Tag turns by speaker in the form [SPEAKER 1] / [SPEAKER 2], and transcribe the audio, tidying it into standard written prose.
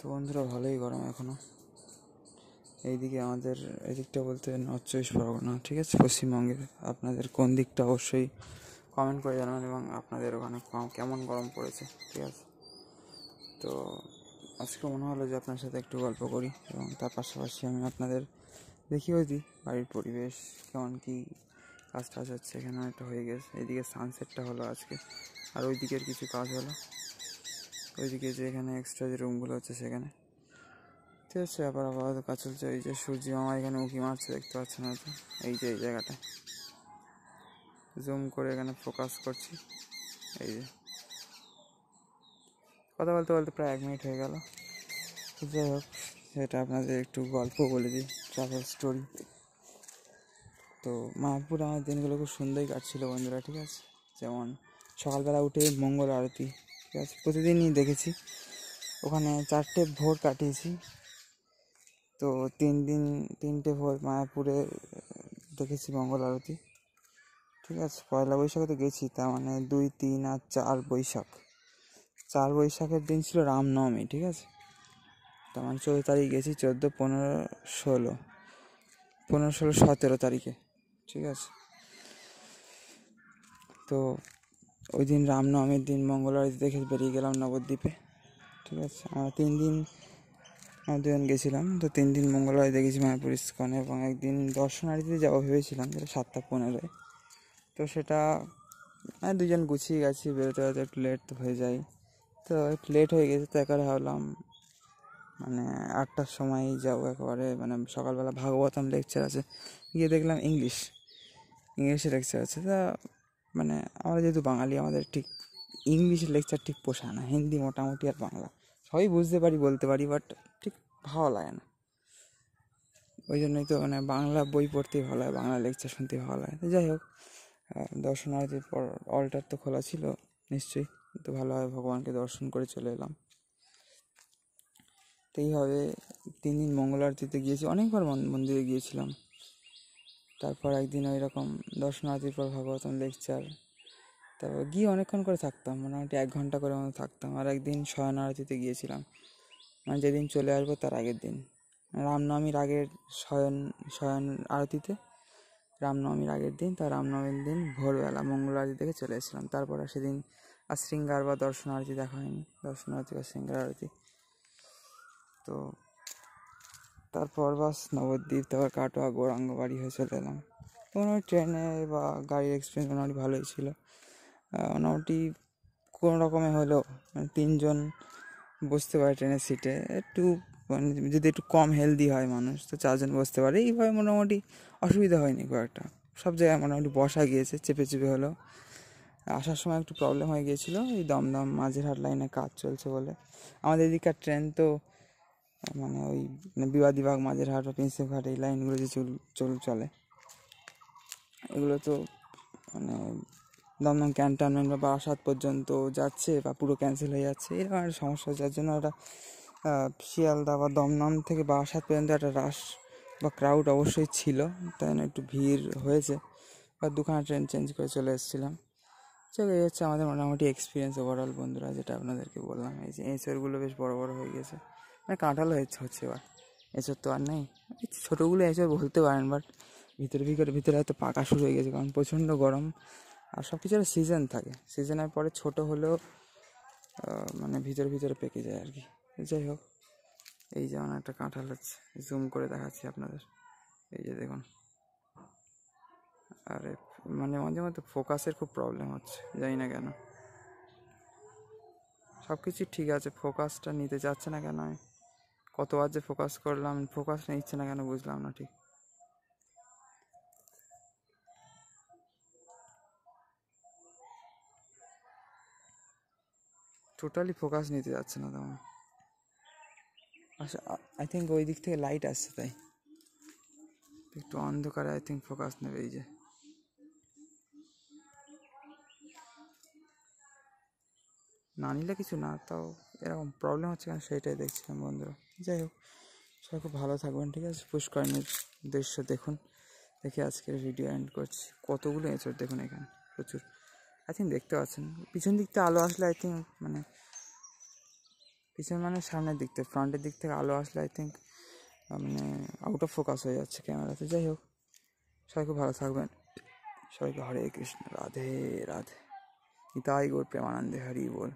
[SPEAKER 1] তো বন্ধুরা ভালোই গরম এখনও। এইদিকে আমাদের এদিকটা বলতে নর্থ চব্বিশ পরগনা, ঠিক আছে, পশ্চিমবঙ্গের। আপনাদের কোন দিকটা অবশ্যই কমেন্ট করে জানাবেন এবং আপনাদের ওখানে কেমন গরম পড়েছে, ঠিক আছে। তো আজকে মনে হলো যে আপনার সাথে একটু গল্প করি এবং তার পাশাপাশি আমি আপনাদের দেখিয়েও দিই বাড়ির পরিবেশ কেমন, কী কাজ টাজ হচ্ছে। এখানে একটা হয়ে গেছে, এইদিকে সানসেটটা হলো আজকে, আর ওই দিকের কিছু কাজ হলো ওইদিকে, যে এখানে এক্সট্রা যে রুমগুলো হচ্ছে সেখানে, ঠিক আছে। আবার আপাতত কাজ চলছে। এই যে সূর্য মামা এখানে উঁকি মারছে, দেখতে পাচ্ছেন হয়তো, এই যে এই জায়গাটা জুম করে এখানে ফোকাস করছি। এই যে কথা বলতে বলতে প্রায় 1 মিনিট হয়ে গেল। যাই হোক, সেটা আপনাদের একটু গল্প বলে দিই, ট্রাভেল স্টোরি। তো মায়াপুর আমার দিনগুলো খুব সুন্দরই কাটছিল বন্ধুরা, ঠিক আছে। যেমন সকালবেলা উঠে মঙ্গল আরতি, ঠিক আছে, প্রতিদিনই দেখেছি। ওখানে 4টে ভোর কাটিয়েছি। তো 3টে ভোর মায়াপুরে দেখেছি মঙ্গল আরতি, ঠিক আছে। পয়লা বৈশাখে তো গেছি, তার মানে 2, 3 আর 4 বৈশাখ। 4 বৈশাখের দিন ছিল রামনবমী, ঠিক আছে। তার মানে 14 তারিখ গেছি, 14, 15, 16, 17 তারিখে, ঠিক আছে। তো ওই দিন রামনবমীর দিন মঙ্গল আরতি দেখে বেরিয়ে গেলাম নবদ্বীপে, ঠিক আছে। আমরা 3 দিন, আমরা 2 জন গেছিলাম। তো 3 দিন মঙ্গল আরতি দেখেছি মায়াপুর ইস্কনে, এবং একদিন দর্শনারীতে যাবো ভেবেছিলাম, যেটা 7টা 15-এ। তো সেটা 2 জন গুছিয়ে গেছি, বেরোতে বেরোতে একটু লেট হয়ে যায়। তো একটু লেট হয়ে গেছে, তো একেবারে ভাবলাম মানে 8টার সময়ই যাবো একেবারে। মানে সকালবেলা ভাগবতম লেকচার আছে, গিয়ে দেখলাম ইংলিশে লেকচার আছে। তা মানে আমরা যেহেতু বাঙালি, আমাদের ঠিক ইংলিশের লেকচার ঠিক পোষায় না। হিন্দি মোটামুটি আর বাংলা সবই বুঝতে পারি, বলতে পারি, বাট ঠিক ভালো লাগে না। ওই জন্যই তো মানে বাংলা বই পড়তেই ভালো হয়, বাংলা লেকচার শুনতেই ভালো হয়। তো যাই হোক, দর্শনার্থীর পর অলটার তো খোলা ছিল নিশ্চয়ই, তো ভালোভাবে ভগবানকে দর্শন করে চলে এলাম। তো এইভাবে 3 দিন মঙ্গল আরতিতে গিয়েছি, অনেকবার মন্দিরে গিয়েছিলাম। তারপর একদিন ওই রকম দর্শনার্থীর পর ভাগবতম লেকচার, তারপর গিয়ে অনেকক্ষণ করে থাকতাম, মোটামুটি 1 ঘন্টা করে মতো থাকতাম। আর একদিন শয়ন আরতিতে গিয়েছিলাম, মানে যেদিন চলে আসবো তার আগের দিন, রামনবমীর আগের শয়ন আরতিতে, রামনবমীর আগের দিন। তার রামনবমীর দিন ভোরবেলা মঙ্গল আরতি দেখে চলে এসেছিলাম। তারপর সেদিন আর শৃঙ্গার বা দর্শন আরতি দেখা হয়নি, দর্শন আরতি বা শৃঙ্গার আরতি। তো তারপর বাস নবদ্বীপ, তারপর কাটোয়া, গৌরাঙ্গ বাড়ি হয়ে চলে এলাম। মোটামুটি ট্রেনে বা গাড়ির এক্সপিরিয়েন্স মোটামুটি ভালোই ছিল। মোটামুটি কোনো রকমে হলেও মানে 3 জন বসতে পারে ট্রেনের সিটে। একটু মানে যদি একটু কম হেলদি হয় মানুষ, তো 4 জন বসতে পারে। এইভাবে মোটামুটি অসুবিধা হয়নি খুব একটা। সব জায়গায় মোটামুটি বসা গিয়েছে, চেপে চেপে হলেও। আসার সময় একটু প্রবলেম হয়ে গিয়েছিলো, এই দমদম মাঝেরহাট লাইনে কাজ চলছে বলে। আমাদের এদিককার ট্রেন তো মানে ওই বিবাদীবাগ, মাঝেরহাট বা প্রিন্সেপঘাট, এই লাইনগুলো যে চলে, এগুলো তো মানে দমদম ক্যান্টনমেন্ট বা বারাসাত পর্যন্ত যাচ্ছে বা পুরো ক্যান্সেল হয়ে যাচ্ছে, এরকম একটা সমস্যা। যার জন্য একটা শিয়ালদা বা দমদম থেকে বারাসাত পর্যন্ত একটা রাশ বা ক্রাউড অবশ্যই ছিল, তাই জন্য একটু ভিড় হয়েছে। বা 2খানা ট্রেন চেঞ্জ করে চলে এসেছিলাম। চলো, এই হচ্ছে আমাদের মোটামুটি এক্সপিরিয়েন্স ওভারঅল বন্ধুরা, যেটা আপনাদেরকে বললাম। এই যে এঁচড়গুলো বেশ বড় বড় হয়ে গেছে, মানে কাঁঠালও হচ্ছে এবার, এঁচড় তো আর নেই। ছোটোগুলো এঁচড় বলতে পারেন, বাট ভিতরে হয়তো পাকা শুরু হয়ে গেছে, কারণ প্রচণ্ড গরম। আর সব কিছু একটা সিজন থাকে, সিজনের পরে ছোট হলেও মানে ভিতরে পেকে যায় আর কি। যাই হোক, এই যেমন একটা কাঁঠাল হচ্ছে, জুম করে দেখাচ্ছি আপনাদের, এই যে দেখুন। আর মানে মাঝে মধ্যে ফোকাসের খুব প্রবলেম হচ্ছে, জানি না কেন। সব কিছু ঠিক আছে, ফোকাসটা নিতে চাচ্ছে না কেন। আমি কতবার যে ফোকাস করলাম, ফোকাসটা নিচ্ছে না কেন বুঝলাম না ঠিক। টোটালি ফোকাস নিতে যাচ্ছে না তেমন। আচ্ছা, আই থিঙ্ক ওই দিক থেকে লাইট আসছে, তাই একটু অন্ধকারে আই থিঙ্ক ফোকাস নেবে। এই যে না নিলে কিছু না, তাও এরকম প্রবলেম হচ্ছে কেন সেইটাই দেখছিলাম বন্ধুরা। যাই হোক, সবাই খুব ভালো থাকবেন, ঠিক আছে। পুষ্করিণীর দৃশ্য দেখুন, দেখে আজকের ভিডিও এন্ড করছি। কতগুলো এঁচড় দেখুন এখানে, প্রচুর। আই থিঙ্ক দেখতে পাচ্ছেন, পিছন দিক থেকে আলো আসলে আই থিঙ্ক মানে পিছন মানে সামনের দিক থেকে, ফ্রন্টের দিক থেকে আলো আসলে আই থিঙ্ক মানে আউট অফ ফোকাস হয়ে যাচ্ছে ক্যামেরাতে। যাই হোক, সবাই খুব ভালো থাকবেন, সবাইকে হরে কৃষ্ণ, রাধে রাধে, নিতাই গৌর প্রেমানন্দে, হরি বল।